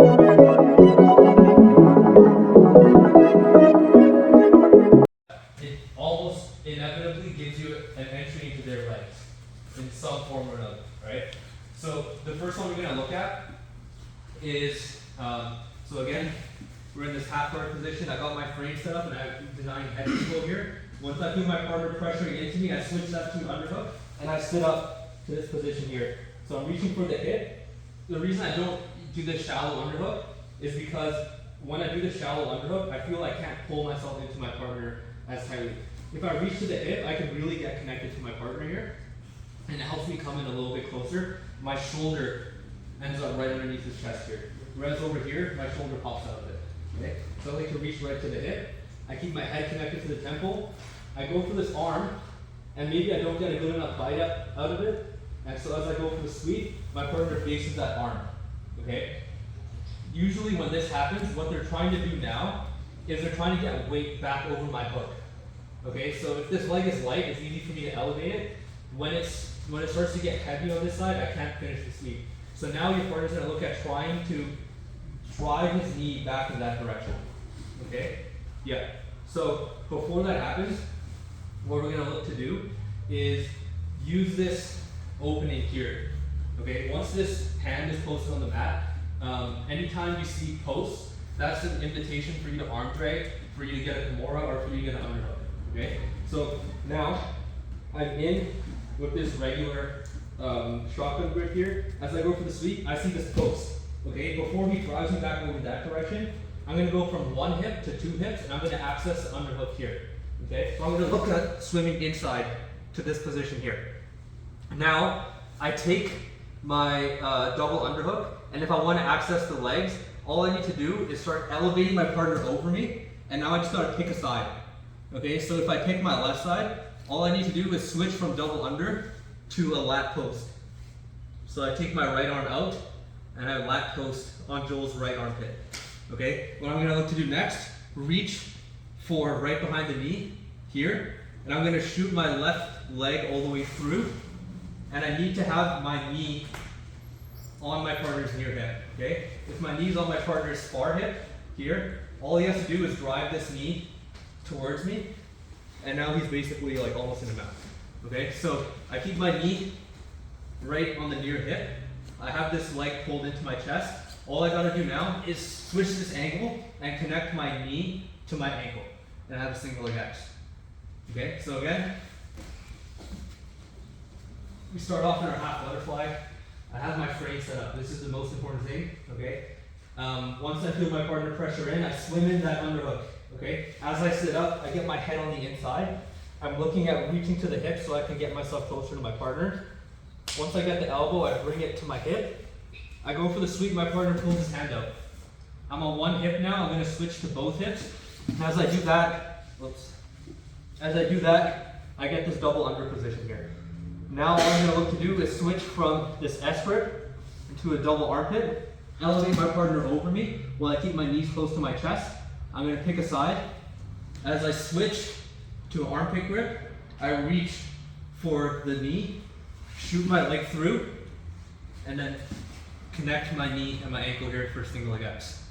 It almost inevitably gives you an entry into their legs in some form or another, right? So the first one we're going to look at is, so again, we're in this half guard position. I got my frame set up and I'm denying head control here. Once I feel my partner pressuring into me, I switch that to an underhook and I sit up to this position here. So I'm reaching for the hip. The reason I don't do this shallow underhook is because when I do the shallow underhook, I feel I can't pull myself into my partner as tightly. If I reach to the hip, I can really get connected to my partner here, and it helps me come in a little bit closer. My shoulder ends up right underneath his chest here. Red's over here, my shoulder pops out of it. Okay? So I like to reach right to the hip. I keep my head connected to the temple. I go for this arm, and maybe I don't get a good enough bite out of it. And so as I go for the sweep, my partner faces that arm. Okay? Usually when this happens, what they're trying to do now is they're trying to get weight back over my hook. Okay, so if this leg is light, it's easy for me to elevate it. When it starts to get heavy on this side, I can't finish the sweep. So now your partner's gonna look at trying to drive his knee back in that direction. Okay? Yeah. So before that happens, what we're gonna look to do is use this opening here. Okay, once this hand is posted on the mat, anytime you see posts, that's an invitation for you to arm drag, for you to get a Kimura, or for you to get an underhook. Okay, so now I'm in with this regular shotgun grip here. As I go for the sweep, I see this post. Okay, before he drives me back over that direction, I'm going to go from one hip to two hips, and I'm going to access the underhook here. Okay, so I'm going to look at swimming inside to this position here. Now I take my double underhook, and if I want to access the legs, all I need to do is start elevating my partner over me, and now I just got to pick a side. Okay, so if I pick my left side, all I need to do is switch from double under to a lat post. So I take my right arm out, and I lat post on Joel's right armpit. Okay, what I'm going to look to do next, reach for right behind the knee here, and I'm going to shoot my left leg all the way through, and I need to have my knee on my partner's near hip. Okay, if my knee's on my partner's far hip here, all he has to do is drive this knee towards me, and now he's basically like almost in the mouth. Okay, so I keep my knee right on the near hip. I have this leg pulled into my chest. All I gotta do now is switch this angle and connect my knee to my ankle, and I have a single leg X. Okay, so again, we start off in our half butterfly. I have my frame set up. This is the most important thing. Okay, once I feel my partner pressure in, I swim in that underhook. Okay, as I sit up, I get my head on the inside. I'm looking at reaching to the hip so I can get myself closer to my partner. Once I get the elbow, I bring it to my hip. I go for the sweep, my partner pulls his hand out. I'm on one hip now, I'm gonna switch to both hips. And as I do that, I get this double under position here. Now all I'm gonna look to do is switch from this S grip into a double armpit, elevate my partner over me while I keep my knees close to my chest. I'm going to pick a side. As I switch to an armpit grip, I reach for the knee, shoot my leg through, and then connect my knee and my ankle here for a single leg X.